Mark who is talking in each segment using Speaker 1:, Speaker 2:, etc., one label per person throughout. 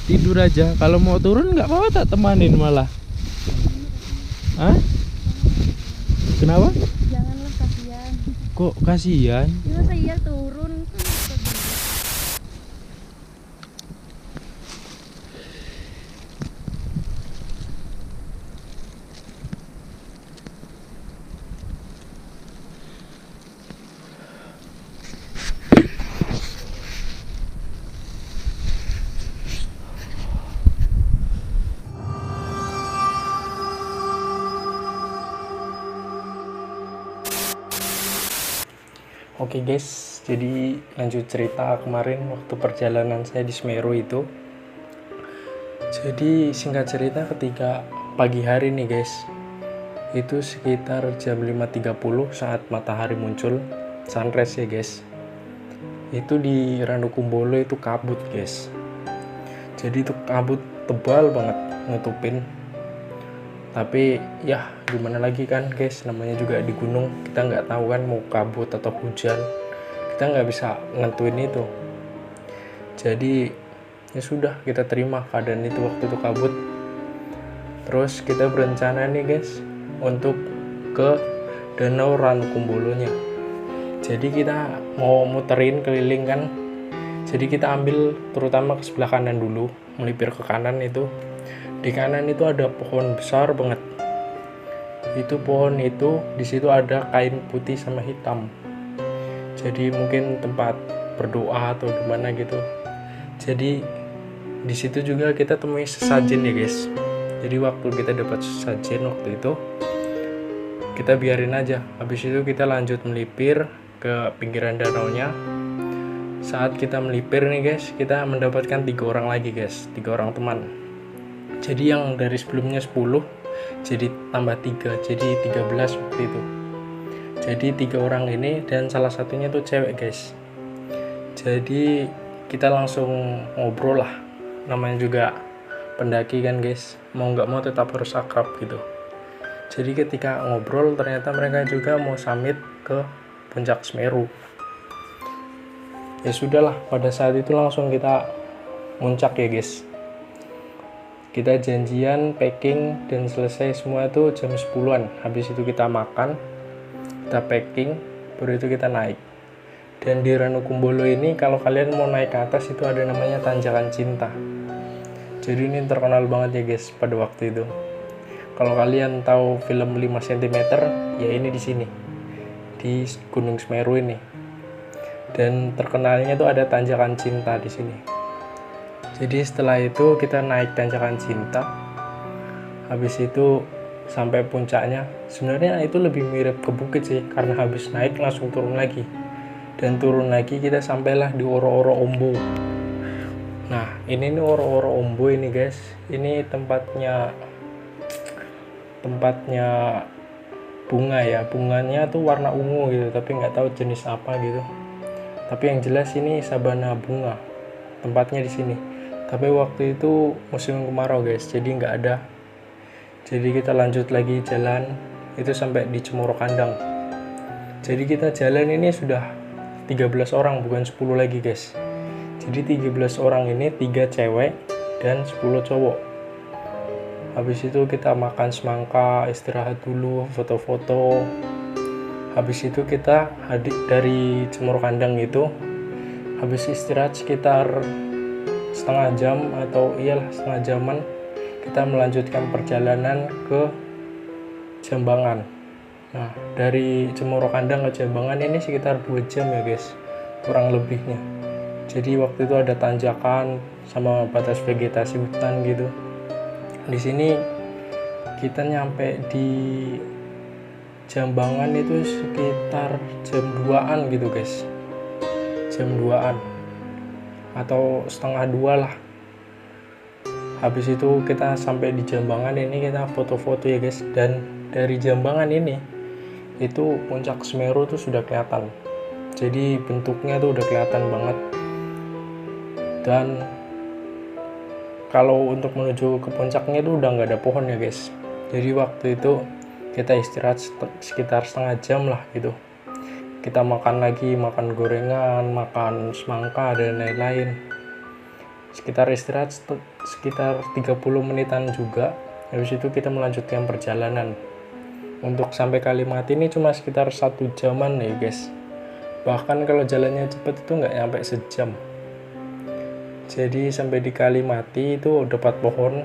Speaker 1: Tidur aja. Kalau mau turun nggak apa-apa, tak temanin malah. Hah? Kenapa?
Speaker 2: Janganlah, kasihan.
Speaker 1: Kok kasihan?
Speaker 2: Ya masa iya turun kan.
Speaker 3: Oke guys, jadi lanjut cerita kemarin waktu perjalanan saya di Semeru itu. Jadi singkat cerita ketika pagi hari nih guys, itu sekitar jam 5.30 saat matahari muncul, sunrise ya guys. Itu di Ranukumbolo itu kabut guys. Jadi itu kabut tebal banget nutupin. Tapi ya gimana lagi kan guys, namanya juga di gunung, kita nggak tahu kan mau kabut atau hujan, kita nggak bisa nentuin itu. Jadi ya sudah, kita terima keadaan itu waktu itu kabut. Terus kita berencana nih guys untuk ke Danau Ranukumbolonya. Jadi kita mau muterin keliling kan, jadi kita ambil terutama ke sebelah kanan dulu, melipir ke kanan itu. Di kanan itu ada pohon besar banget. Itu pohon itu di situ ada kain putih sama hitam. Jadi mungkin tempat berdoa atau gimana gitu. Jadi di situ juga kita temui sesajen ya guys. Jadi waktu kita dapat sesajen waktu itu, kita biarin aja. Habis itu kita lanjut melipir ke pinggiran danaunya. Saat kita melipir nih guys, kita mendapatkan 3 orang lagi guys, 3 orang teman. Jadi yang dari sebelumnya 10 jadi tambah 3, jadi 13 waktu itu. Jadi 3 orang ini dan salah satunya tuh cewek guys. Jadi kita langsung ngobrol lah, namanya juga pendaki kan guys, mau nggak mau tetap harus akrab gitu. Jadi ketika ngobrol ternyata mereka juga mau summit ke puncak Semeru. Ya sudahlah, pada saat itu langsung kita muncak ya guys. Kita janjian packing dan selesai semua itu jam 10-an. Habis itu kita makan, kita packing, baru itu kita naik. Dan di Ranukumbolo ini kalau kalian mau naik ke atas itu ada namanya Tanjakan Cinta. Jadi ini terkenal banget ya guys pada waktu itu. Kalau kalian tahu film 5 cm, ya ini di sini. Di Gunung Semeru ini. Dan terkenalnya tuh ada Tanjakan Cinta di sini. Jadi setelah itu kita naik Tanjakan Cinta. Habis itu sampai puncaknya. Sebenarnya itu lebih mirip ke bukit sih, karena habis naik langsung turun lagi. Dan turun lagi kita sampailah di Oro-Oro Ombo. Nah, ini nih Oro-Oro Ombo ini guys. Ini tempatnya bunga ya. Bunganya tuh warna ungu gitu, tapi nggak tahu jenis apa gitu. Tapi yang jelas ini sabana bunga. Tempatnya di sini. Tapi waktu itu musim kemarau guys, jadi nggak ada. Jadi kita lanjut lagi jalan, itu sampai di Cemoro Kandang. Jadi kita jalan ini sudah 13 orang, bukan 10 lagi guys. Jadi 13 orang ini 3 cewek dan 10 cowok. Habis itu kita makan semangka, istirahat dulu, foto-foto. Habis itu kita dari Cemoro Kandang itu, habis istirahat sekitar setengah jam atau iyalah setengah jaman, kita melanjutkan perjalanan ke Jambangan. Nah, dari Cemoro Kandang ke Jambangan ini sekitar 2 jam ya guys, kurang lebihnya. Jadi waktu itu ada tanjakan sama batas vegetasi hutan gitu. Di sini kita nyampe di Jambangan itu sekitar jam 2-an gitu guys. Jam 2-an atau setengah 2 lah. Habis itu kita sampai di Jambangan ini, kita foto-foto ya guys. Dan dari Jambangan ini itu puncak Semeru tuh sudah kelihatan. Jadi bentuknya tuh udah kelihatan banget. Dan kalau untuk menuju ke puncaknya itu udah nggak ada pohon ya guys. Jadi waktu itu kita istirahat sekitar setengah jam lah gitu. Kita makan lagi, makan gorengan, makan semangka dan lain-lain. sekitar istirahat sekitar 30 menitan juga. Habis itu kita melanjutkan perjalanan. Untuk sampai Kalimati ini cuma sekitar 1 jaman ya guys. Bahkan kalau jalannya cepat itu nggak sampai sejam. Jadi sampai di Kalimati itu dapat pohon.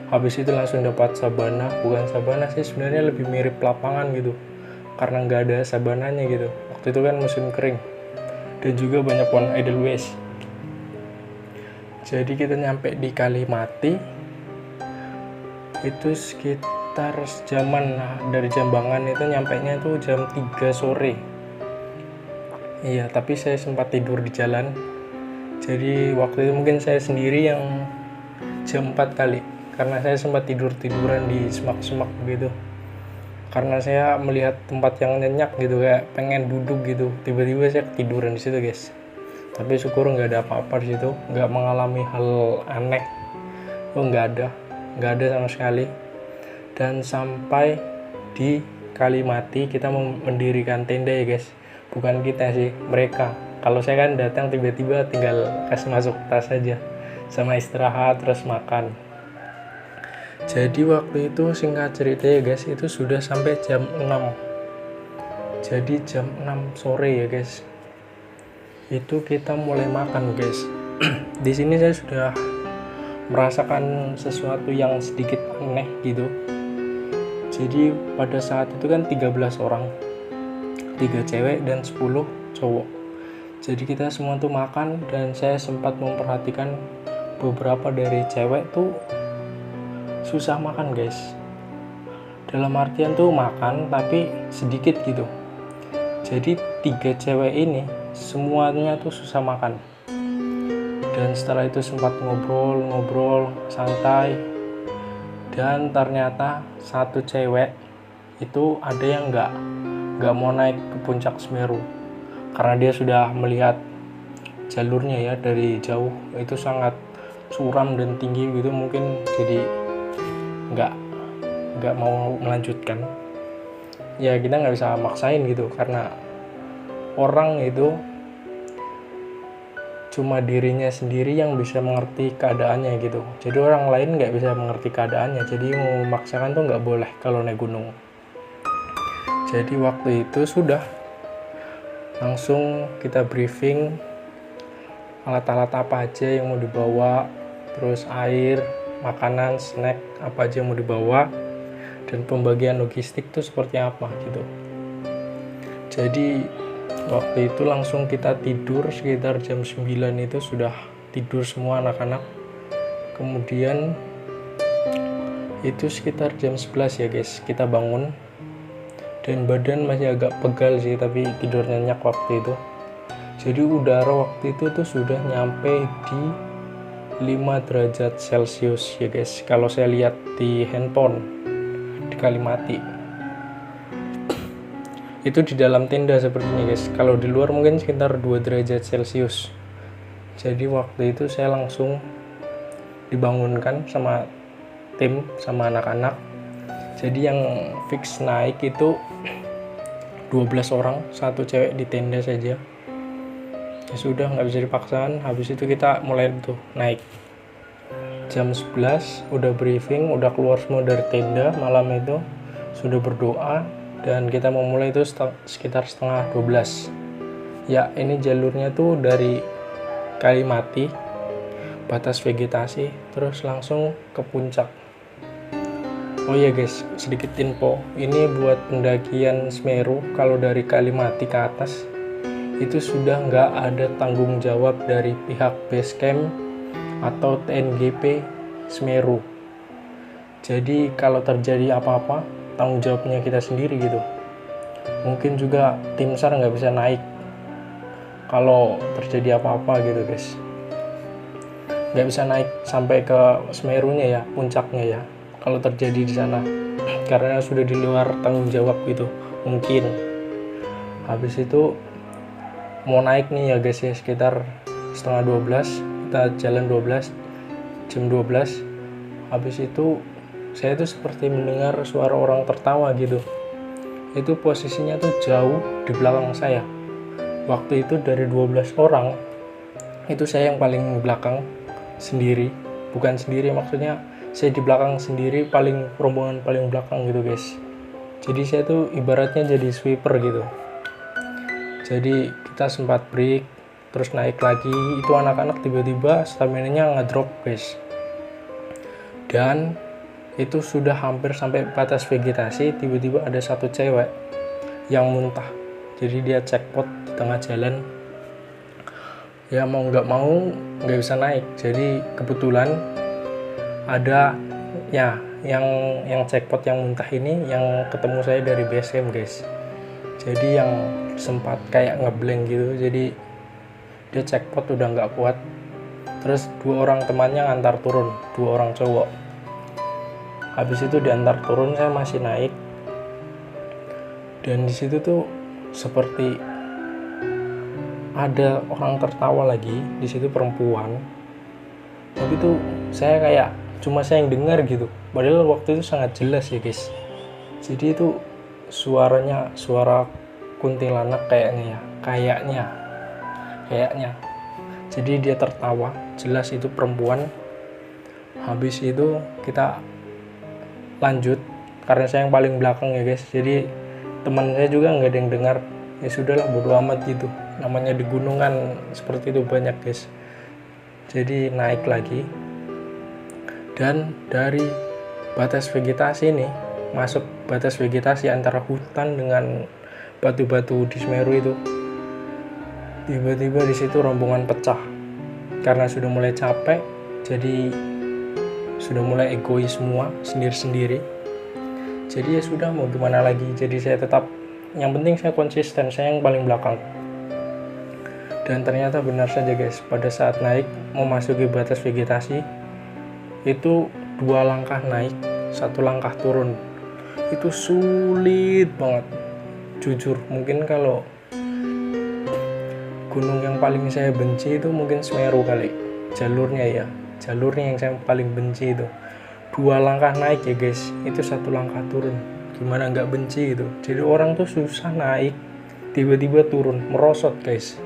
Speaker 3: Habis itu langsung dapat sabana. Bukan sabana sih, sebenarnya lebih mirip lapangan gitu. Karena nggak ada sabananya gitu. Waktu itu kan musim kering. Dan juga banyak pohon edelweiss. Jadi kita nyampe di Kalimati itu sekitar sejaman. Nah, dari Jambangan itu nyampainya itu jam 3 sore. Iya, tapi saya sempat tidur di jalan. Jadi waktu itu mungkin saya sendiri yang jam 4 kali. Karena saya sempat tiduran di semak-semak gitu. Karena saya melihat tempat yang nyenyak gitu, kayak pengen duduk gitu. Tiba-tiba saya ketiduran di situ guys. Tapi syukur nggak ada apa-apa di situ, nggak mengalami hal aneh. Nggak ada sama sekali. Dan sampai di Kalimati kita mendirikan tenda ya guys. Bukan kita sih, mereka. Kalau saya kan datang tiba-tiba tinggal kasih masuk tas aja, sama istirahat terus makan. Jadi waktu itu singkat cerita ya guys, itu sudah sampai jam 6. Jadi jam 6 sore ya guys. Itu kita mulai makan guys. Di sini saya sudah merasakan sesuatu yang sedikit aneh gitu. Jadi pada saat itu kan 13 orang, 3 cewek dan 10 cowok. Jadi kita semua tuh makan, dan saya sempat memperhatikan beberapa dari cewek tuh susah makan guys. Dalam artian tuh makan tapi sedikit gitu. Jadi 3 cewek ini semuanya tuh susah makan. Dan setelah itu sempat ngobrol santai. Dan ternyata satu cewek itu ada yang nggak mau naik ke puncak Semeru. Karena dia sudah melihat jalurnya ya dari jauh, itu sangat curam dan tinggi gitu, mungkin jadi nggak mau melanjutkan. Ya kita nggak bisa maksain gitu, karena orang itu cuma dirinya sendiri yang bisa mengerti keadaannya gitu. Jadi orang lain nggak bisa mengerti keadaannya, jadi mau memaksakan tuh nggak boleh kalau naik gunung. Jadi waktu itu sudah langsung kita briefing alat-alat apa aja yang mau dibawa, terus air, makanan, snack apa aja yang mau dibawa, dan pembagian logistik tuh seperti apa gitu. Jadi waktu itu langsung kita tidur sekitar jam 9 itu sudah tidur semua anak-anak. Kemudian itu sekitar jam 11 ya guys kita bangun, dan badan masih agak pegal sih, tapi tidur nyenyak waktu itu. Jadi udara waktu itu tuh sudah nyampe di 5 derajat Celcius ya guys, kalau saya lihat di handphone di Kalimati. Itu di dalam tenda sepertinya guys, kalau di luar mungkin sekitar 2 derajat Celcius. Jadi waktu itu saya langsung dibangunkan sama tim, sama anak-anak. Jadi yang fix naik itu 12 orang, satu cewek di tenda saja. Ya sudah, nggak bisa dipaksakan. Habis itu kita mulai tuh naik. Jam 11 udah briefing, udah keluar semua dari tenda malam itu, sudah berdoa, dan kita mau mulai itu sekitar setengah 12. Ya ini jalurnya tuh dari Kalimati, batas vegetasi, terus langsung ke puncak. Oh iya guys, sedikit info, ini buat pendakian Semeru kalau dari Kalimati ke atas itu sudah nggak ada tanggung jawab dari pihak base camp atau TNGP Semeru. Jadi kalau terjadi apa-apa, tanggung jawabnya kita sendiri gitu. Mungkin juga tim SAR nggak bisa naik kalau terjadi apa-apa gitu guys. Nggak bisa naik sampai ke Semerunya ya, puncaknya ya, kalau terjadi di sana, karena sudah di luar tanggung jawab gitu mungkin. Habis itu mau naik nih ya guys ya, sekitar setengah 12, kita jalan jam 12. Habis itu saya tuh seperti mendengar suara orang tertawa gitu. Itu posisinya tuh jauh di belakang saya. Waktu itu dari 12 orang itu saya yang paling belakang, sendiri, bukan sendiri maksudnya saya di belakang sendiri, rombongan paling belakang gitu guys. Jadi saya tuh ibaratnya jadi sweeper gitu. Jadi kita sempat break, terus naik lagi, itu anak-anak tiba-tiba stamina-nya ngedrop guys. Dan itu sudah hampir sampai batas vegetasi, tiba-tiba ada satu cewek yang muntah. Jadi dia checkpot di tengah jalan, ya mau nggak bisa naik. Jadi kebetulan ada ya yang checkpot yang muntah ini yang ketemu saya dari base camp guys. Jadi yang sempat kayak ngeblank gitu, jadi dia checkpot udah nggak kuat. Terus 2 orang temannya ngantar turun, 2 orang cowok. Habis itu diantar turun, saya masih naik. Dan di situ tuh seperti ada orang tertawa lagi, di situ perempuan. Tapi tuh saya kayak cuma saya yang dengar gitu. Padahal waktu itu sangat jelas ya guys. Jadi itu suaranya suara kuntilanak kayaknya. Jadi dia tertawa, jelas itu perempuan. Habis itu kita lanjut, karena saya yang paling belakang ya guys. Jadi teman saya juga nggak ada yang dengar. Ya sudahlah, bodo amat gitu. Namanya di gunung kan seperti itu banyak guys. Jadi naik lagi. Dan dari batas vegetasi ini, masuk batas vegetasi antara hutan dengan batu-batu di Semeru itu, tiba-tiba di situ rombongan pecah karena sudah mulai capek. Jadi sudah mulai egois semua, sendiri-sendiri. Jadi ya sudah, mau gimana lagi. Jadi saya tetap, yang penting saya konsisten, saya yang paling belakang. Dan ternyata benar saja guys, pada saat naik memasuki batas vegetasi itu 2 langkah naik, 1 langkah turun. Itu sulit banget, jujur. Mungkin kalau gunung yang paling saya benci itu mungkin Semeru kali, jalurnya yang saya paling benci itu. 2 langkah naik ya guys, itu 1 langkah turun. Gimana nggak benci itu? Jadi orang tuh susah naik, tiba-tiba turun, merosot guys.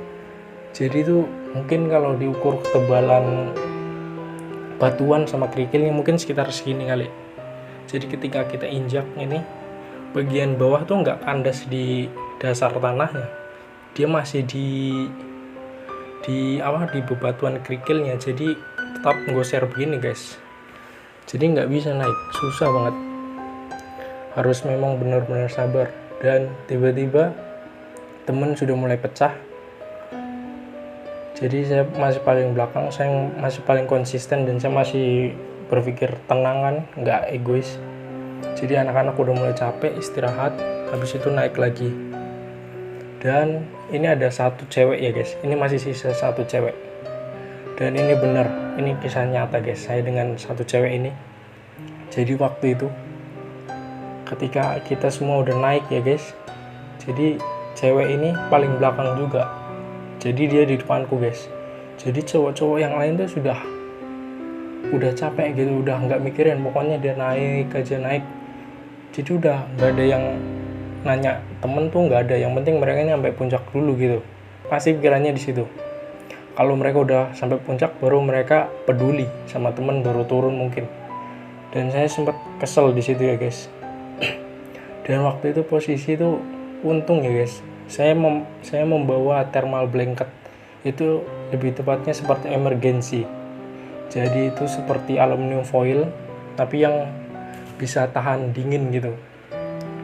Speaker 3: Jadi itu mungkin kalau diukur ketebalan batuan sama kerikilnya mungkin sekitar segini kali. Jadi ketika kita injak ini, bagian bawah tuh nggak kandas di dasar tanahnya, dia masih di bebatuan kerikilnya. Jadi tetap nggoser begini guys. Jadi nggak bisa naik, susah banget. Harus memang benar-benar sabar. Dan tiba-tiba temen sudah mulai pecah. Jadi saya masih paling belakang, saya masih paling konsisten, dan saya masih berpikir tenangan, nggak egois. Jadi anak-anak udah mulai capek, istirahat, habis itu naik lagi. Dan ini ada 1 cewek ya guys, ini masih sisa 1 cewek. Dan ini bener, ini kisah nyata guys, saya dengan 1 cewek ini. Jadi waktu itu ketika kita semua udah naik ya guys, jadi cewek ini paling belakang juga. Jadi dia di depanku guys. Jadi cowok-cowok yang lain tuh udah capek gitu, udah nggak mikirin, pokoknya dia naik aja naik. Jadi udah nggak ada yang nanya temen tuh, nggak ada. Yang penting mereka nyampe puncak dulu gitu. Pasti pikirannya di situ. Kalau mereka udah sampai puncak, baru mereka peduli sama temen, baru turun mungkin. Dan saya sempat kesel di situ ya guys. Dan waktu itu posisi itu untung ya guys, saya membawa thermal blanket. Itu lebih tepatnya seperti emergency. Jadi itu seperti aluminium foil, tapi yang bisa tahan dingin gitu.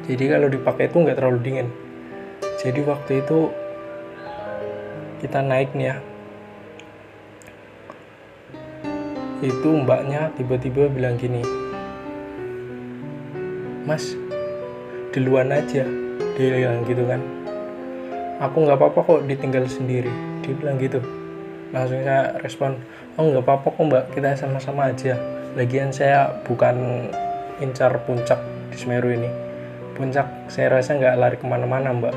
Speaker 3: Jadi kalau dipakai itu nggak terlalu dingin. Jadi waktu itu kita naik nih ya, itu mbaknya tiba-tiba bilang gini, "Mas, duluan aja," dia bilang gitu kan. "Aku nggak apa-apa kok ditinggal sendiri," dia bilang gitu. Langsung saya respon, "Oh nggak apa-apa kok mbak, kita sama-sama aja. Lagian saya bukan incar puncak di Semeru ini. Puncak saya rasa nggak lari kemana-mana mbak,"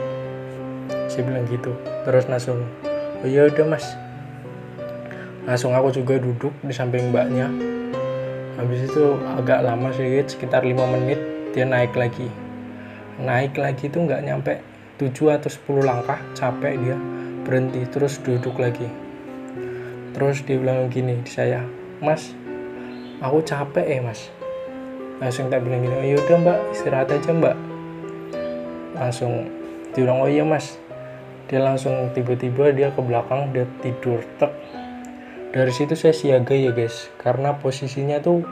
Speaker 3: saya bilang gitu. Terus langsung, "Oh ya udah mas." Langsung aku juga duduk di samping mbaknya. Habis itu agak lama sedikit, sekitar 5 menit dia naik lagi. Naik lagi itu nggak nyampe 7 atau 10 langkah, capek dia, berhenti, terus duduk lagi. Terus dia bilang gini di saya, "Mas, aku capek ya mas." Langsung tak bilang gini, "Oh yaudah mbak, istirahat aja mbak." Langsung dia bilang, "Oh iya mas." Dia langsung tiba-tiba dia ke belakang, dia tidur tek. Dari situ saya siaga ya guys, karena posisinya tuh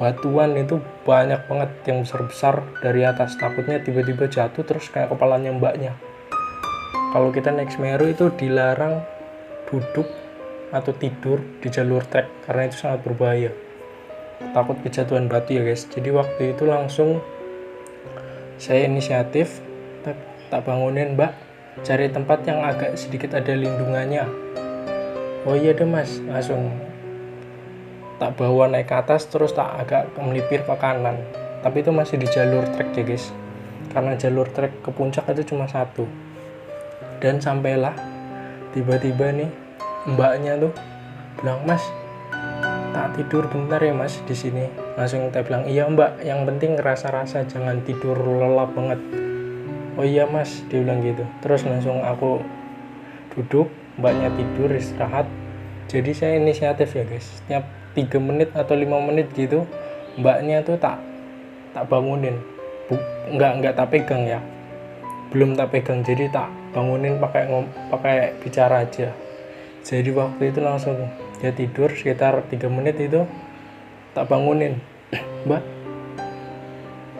Speaker 3: batuan itu banyak banget yang besar-besar dari atas, takutnya tiba-tiba jatuh terus kayak kepalanya mbaknya. Kalau kita naik Semeru itu dilarang duduk atau tidur di jalur trek karena itu sangat berbahaya, takut kejatuhan batu ya guys. Jadi waktu itu langsung saya inisiatif, tak bangunin, "Mbak, cari tempat yang agak sedikit ada lindungannya." "Oh iya deh mas." Langsung tak bawa naik ke atas, terus tak agak melipir ke kanan, tapi itu masih di jalur trek ya guys, karena jalur trek ke puncak itu cuma satu. Dan sampailah tiba-tiba nih mbaknya tuh bilang, "Mas, tak tidur bentar ya mas di sini." Langsung tak bilang, "Iya mbak, yang penting rasa-rasa, jangan tidur lelap banget." "Oh iya mas," dia bilang gitu. Terus langsung aku duduk, mbaknya tidur istirahat. Jadi saya inisiatif ya guys, setiap 3 menit atau 5 menit gitu mbaknya tuh tak bangunin. Enggak tak pegang ya, belum tak pegang, jadi tak bangunin pakai bicara aja. Jadi waktu itu langsung dia tidur sekitar 3 menit itu tak bangunin. "Mbak,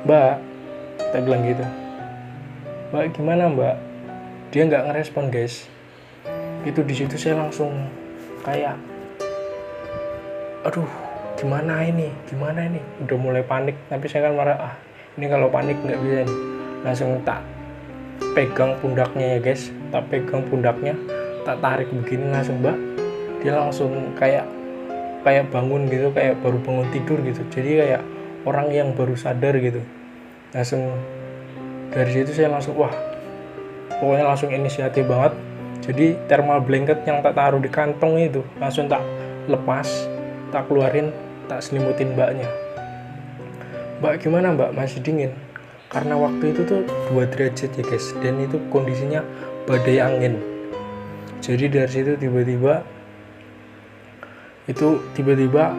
Speaker 3: mbak," tak bilang gitu, "Mbak gimana mbak?" Dia nggak ngerespon guys. Itu di situ saya langsung kayak, aduh gimana ini, udah mulai panik. Tapi saya kan marah, ini kalau panik nggak bisa nih. Langsung tak pegang pundaknya ya guys, tak pegang pundaknya, tak tarik begini, langsung mbak dia langsung kayak bangun gitu, kayak baru bangun tidur gitu, jadi kayak orang yang baru sadar gitu. Langsung dari situ saya langsung pokoknya langsung inisiatif banget. Jadi thermal blanket yang tak taruh di kantong itu langsung tak lepas, tak keluarin, tak selimutin mbaknya. "Mbak gimana mbak, masih dingin?" Karena waktu itu tuh 2 derajat ya guys, dan itu kondisinya badai angin. Jadi dari situ tiba-tiba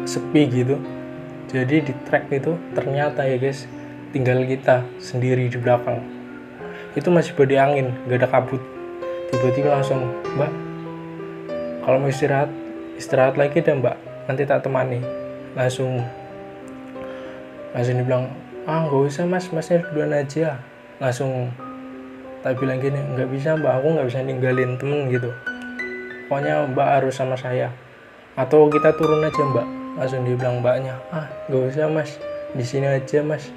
Speaker 3: sepi gitu. Jadi di trek itu ternyata ya guys, tinggal kita sendiri di belakang. Itu masih badai angin, gak ada kabut. Tiba-tiba langsung, "Mbak, kalau mau istirahat lagi deh mbak, nanti tak temani." Langsung dibilang, "Nggak usah mas, masnya duluan aja." Langsung tak bilang gini, "Nggak bisa mbak, aku nggak bisa ninggalin temen gitu, pokoknya mbak harus sama saya, atau kita turun aja mbak." Langsung dibilang mbaknya, "Nggak usah mas, di sini aja mas,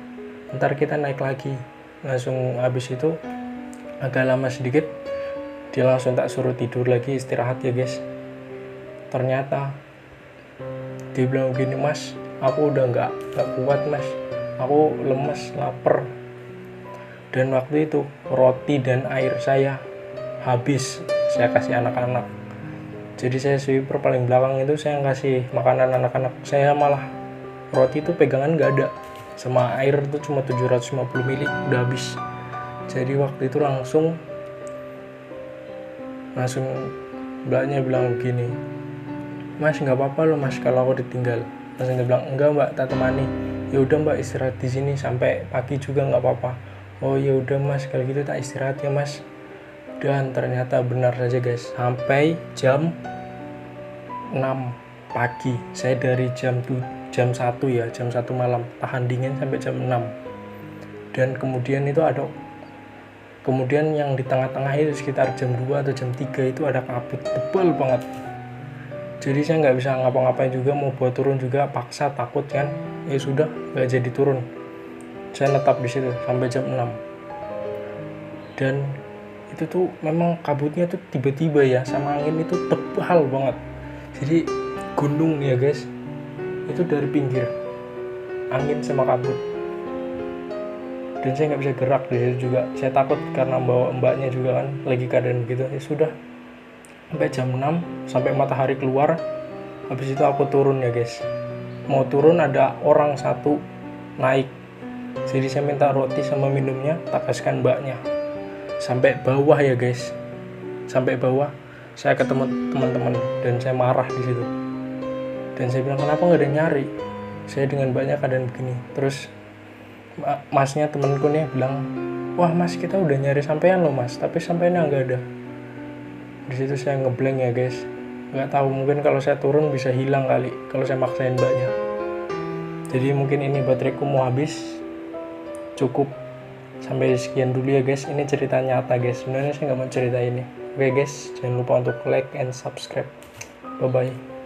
Speaker 3: ntar kita naik lagi." Langsung habis itu agak lama sedikit, dia langsung tak suruh tidur lagi, istirahat ya guys. Ternyata dia bilang gini, "Mas, aku udah nggak kuat mas, aku lemes, lapar." Dan waktu itu roti dan air saya habis, saya kasih anak-anak. Jadi saya sweeper paling belakang itu, saya kasih makanan anak-anak. Saya malah roti itu pegangan nggak ada, sama air itu cuma 750 ml udah habis. Jadi waktu itu langsung mbaknya bilang begini, "Mas nggak apa-apa loh mas kalau aku ditinggal." Langsung dia bilang, "Enggak mbak, tak temani." "Ya udah mbak, istirahat di sini sampai pagi juga nggak apa-apa." "Oh ya udah mas, kalau gitu tak istirahat ya mas." Dan ternyata benar saja guys, sampai jam 6 pagi, saya dari jam 1 ya, jam 1 malam tahan dingin sampai jam 6. Dan kemudian yang di tengah-tengah itu sekitar jam 2 atau jam 3 itu ada kabut tebal banget. Jadi saya nggak bisa ngapa-ngapain juga, mau buat turun juga paksa, takut kan. Ya sudah, nggak jadi turun. Saya netap di situ sampai jam 6. Dan itu tuh memang kabutnya tuh tiba-tiba ya, sama angin itu tebal banget. Jadi gunung ya guys, itu dari pinggir, angin sama kabut. Dan saya nggak bisa gerak di situ juga. Saya takut karena bawa mbaknya juga kan lagi keadaan begitu. Ya sudah, sampai jam 6, sampai matahari keluar. Habis itu aku turun ya guys. Mau turun ada orang satu naik. Jadi saya minta roti sama minumnya, tak kasihkan mbaknya. Sampai bawah ya guys. Sampai bawah saya ketemu teman-teman dan saya marah di situ. Dan saya bilang, kenapa nggak ada yang nyari? Saya dengan banyak keadaan begini. Terus masnya temenku nih bilang, wah mas, kita udah nyari sampean loh mas, tapi sampeannya nggak ada. Di situ saya ngeblank ya guys. Nggak tahu, mungkin kalau saya turun bisa hilang kali kalau saya maksain mbaknya. Jadi mungkin ini bateraiku mau habis. Cukup sampai sekian dulu ya guys. Ini cerita nyata guys. Sebenarnya saya nggak mau cerita ini. Oke guys, jangan lupa untuk like and subscribe. Bye bye.